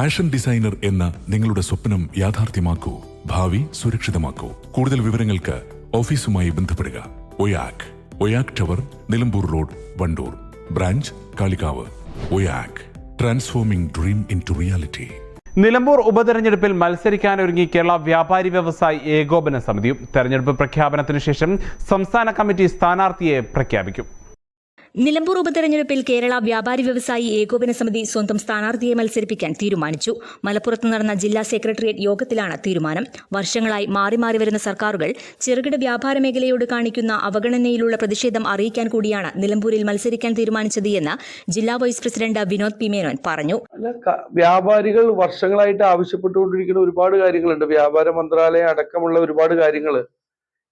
Fashion designer എന്ന നിങ്ങളുടെ സ്വപ്നം യാഥാർത്ഥ്യമാക്കൂ. ഭാവി സുരക്ഷിതമാക്കൂ. കൂടുതൽ വിവരങ്ങൾക്ക് ഓഫീസുമായി ബന്ധപ്പെടുക. Oyak tower, Nilambur road, Wandoor. Branch Kalikavu. Oyak, transforming dream into reality. Nilambur ഉപതെരഞ്ഞെടുപ്പിൽ മത്സരിക്കാനൊരുങ്ങി കേരള വ്യാപാരി വ്യവസായി ഏകോപന സമിതിയും. തെരഞ്ഞെടുപ്പ് പ്രഖ്യാപനത്തിന് ശേഷം സംസ്ഥാന കമ്മിറ്റി സ്ഥാനാർത്ഥിയെ പ്രഖ്യാപിക്കും. നിലമ്പൂർ ഉപതെരഞ്ഞെടുപ്പിൽ കേരള വ്യാപാരി വ്യവസായി ഏകോപന സമിതി സ്വന്തം സ്ഥാനാർത്ഥിയെ മത്സരിപ്പിക്കാൻ തീരുമാനിച്ചു. മലപ്പുറത്ത് നടന്ന ജില്ലാ സെക്രട്ടേറിയറ്റ് യോഗത്തിലാണ് തീരുമാനം. വർഷങ്ങളായി മാറി മാറി വരുന്ന സർക്കാരുകൾ ചെറുകിട വ്യാപാര മേഖലയോട് കാണിക്കുന്ന അവഗണനയിലുള്ള പ്രതിഷേധം അറിയിക്കാൻ കൂടിയാണ് നിലമ്പൂരിൽ മത്സരിക്കാൻ തീരുമാനിച്ചത് എന്ന് ജില്ലാ vice president Vinod P Menon പറഞ്ഞു. വ്യാപാരികൾ വർഷങ്ങളായിട്ട് ആവശ്യപ്പെട്ടുകൊണ്ടിരിക്കുന്ന ഒരുപാട് കാര്യങ്ങളുണ്ട്. വ്യാപാര മന്ത്രാലയം അടക്കമുള്ള ഒരുപാട് കാര്യങ്ങൾ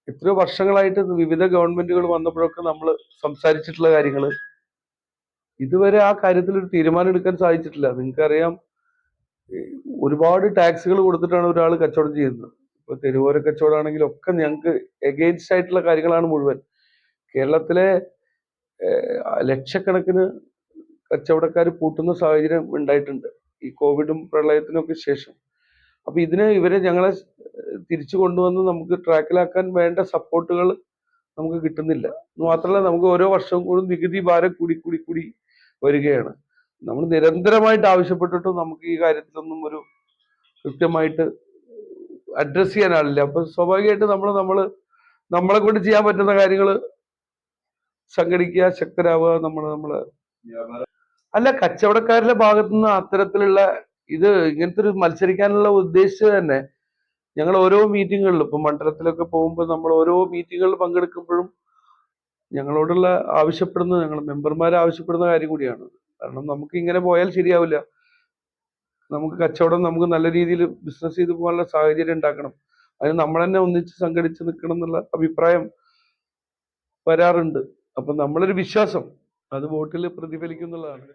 എത്രയോ വർഷങ്ങളായിട്ട് വിവിധ ഗവൺമെന്റുകൾ വന്നപ്പോഴൊക്കെ നമ്മൾ സംസാരിച്ചിട്ടുള്ള കാര്യങ്ങൾ ഇതുവരെ ആ കാര്യത്തിൽ ഒരു തീരുമാനം എടുക്കാൻ സാധിച്ചിട്ടില്ല. നിങ്ങൾക്കറിയാം, ഒരുപാട് ടാക്സുകൾ കൊടുത്തിട്ടാണ് ഒരാൾ കച്ചവടം ചെയ്യുന്നത്. ഇപ്പൊ തെരുവോര കച്ചവടമാണെങ്കിലും ഒക്കെ ഞങ്ങൾക്ക് എഗെയിൻസ്റ്റ് ആയിട്ടുള്ള കാര്യങ്ങളാണ് മുഴുവൻ. കേരളത്തിലെ ലക്ഷക്കണക്കിന് കച്ചവടക്കാർ പൂട്ടുന്ന സാഹചര്യം ഉണ്ടായിട്ടുണ്ട് ഈ കോവിഡും പ്രളയത്തിനൊക്കെ ശേഷം. അപ്പൊ ഇവരെ ഞങ്ങളെ തിരിച്ചു കൊണ്ടുവന്ന് നമുക്ക് ട്രാക്കിലാക്കാൻ വേണ്ട സപ്പോർട്ടുകൾ നമുക്ക് കിട്ടുന്നില്ല. മാത്രമല്ല, നമുക്ക് ഓരോ വർഷവും കൂടി നികുതി ഭാരം കൂടി വരികയാണ്. നമ്മൾ നിരന്തരമായിട്ട് ആവശ്യപ്പെട്ടിട്ടും നമുക്ക് ഈ കാര്യത്തിലൊന്നും ഒരു കൃത്യമായിട്ട് അഡ്രസ് ചെയ്യാനാളില്ല. അപ്പൊ സ്വാഭാവികമായിട്ട് നമ്മളെ കൊണ്ട് ചെയ്യാൻ പറ്റുന്ന കാര്യങ്ങൾ സംഘടിക്കുക, ശക്തരാവുക. അല്ല, കച്ചവടക്കാരുടെ ഭാഗത്തുനിന്ന് അത്തരത്തിലുള്ള ഇങ്ങനത്തെ ഒരു മത്സരിക്കാനുള്ള ഉദ്ദേശിച്ചത് തന്നെ ഞങ്ങൾ ഓരോ മീറ്റിങ്ങുകളിലും, ഇപ്പൊ മണ്ഡലത്തിലൊക്കെ പോകുമ്പോൾ നമ്മൾ ഓരോ മീറ്റിങ്ങുകളിൽ പങ്കെടുക്കുമ്പോഴും ഞങ്ങളോടുള്ള ഞങ്ങൾ മെമ്പർമാർ ആവശ്യപ്പെടുന്ന കാര്യം കൂടിയാണ്. കാരണം നമുക്ക് ഇങ്ങനെ പോയാൽ ശരിയാവില്ല. നമുക്ക് കച്ചവടം നമുക്ക് നല്ല രീതിയിൽ ബിസിനസ് ചെയ്ത് പോകാനുള്ള സാഹചര്യം ഉണ്ടാക്കണം. അതിന് നമ്മൾ തന്നെ ഒന്നിച്ച് സംഘടിച്ച് നിൽക്കണം എന്നുള്ള അഭിപ്രായം വരാറുണ്ട്. അപ്പൊ നമ്മളൊരു വിശ്വാസം അത് വോട്ടിൽ പ്രതിഫലിക്കുന്നുള്ളതാണ്.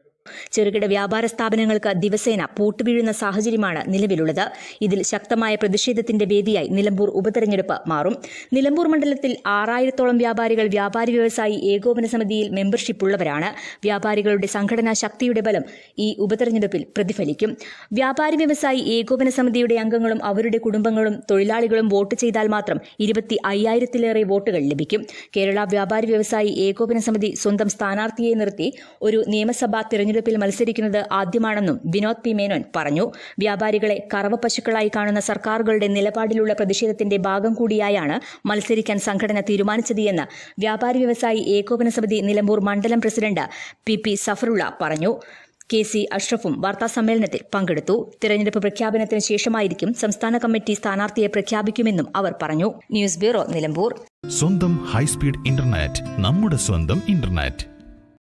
ചെറുകിട വ്യാപാര സ്ഥാപനങ്ങൾക്ക് ദിവസേന പൂട്ടുവീഴുന്ന സാഹചര്യമാണ് നിലവിലുള്ളത്. ഇതിൽ ശക്തമായ പ്രതിഷേധത്തിന്റെ വേദിയായി നിലമ്പൂർ ഉപതെരഞ്ഞെടുപ്പ് മാറും. നിലമ്പൂർ മണ്ഡലത്തിൽ 6000-ഓളം വ്യാപാരികൾ വ്യാപാരി വ്യവസായി ഏകോപന സമിതിയിൽ മെമ്പർഷിപ്പ് ഉള്ളവരാണ്. വ്യാപാരികളുടെ സംഘടനാ ശക്തിയുടെ ബലം ഈ ഉപതെരഞ്ഞെടുപ്പിൽ പ്രതിഫലിക്കും. വ്യാപാരി വ്യവസായി ഏകോപന സമിതിയുടെ അംഗങ്ങളും അവരുടെ കുടുംബങ്ങളും തൊഴിലാളികളും വോട്ട് ചെയ്താൽ മാത്രം 25,000-ലേറെ വോട്ടുകൾ ലഭിക്കും. കേരള വ്യാപാരി വ്യവസായി ഏകോപന സമിതി സ്വന്തം സ്ഥാനാർത്ഥിയെ നിർത്തി ഒരു നിയമസഭാ തെരഞ്ഞെടുപ്പിൽ മത്സരിക്കുന്നത് ആദ്യമാണെന്നും വിനോദ് പി മേനോൻ പറഞ്ഞു. വ്യാപാരികളെ കറവ പശുക്കളായി കാണുന്ന സർക്കാരുകളുടെ നിലപാടിലുള്ള പ്രതിഷേധത്തിന്റെ ഭാഗം കൂടിയായാണ് മത്സരിക്കാൻ സംഘടന തീരുമാനിച്ചത് എന്ന് വ്യാപാരി വ്യവസായി ഏകോപന സമിതി നിലമ്പൂർ മണ്ഡലം പ്രസിഡന്റ് പി സഫറുള്ള പറഞ്ഞു. KC അഷ്റഫും വാർത്താസമ്മേളനത്തിൽ പങ്കെടുത്തു. തിരഞ്ഞെടുപ്പ് പ്രഖ്യാപനത്തിന് ശേഷമായിരിക്കും സംസ്ഥാന കമ്മിറ്റി സ്ഥാനാർത്ഥിയെ പ്രഖ്യാപിക്കുമെന്നും അവർ പറഞ്ഞു. News bureau, Nilambur. സ്വന്തം ഹൈസ്പീഡ് ഇന്റർനെറ്റ്, നമ്മുടെ സ്വന്തം ഇന്റർനെറ്റ്.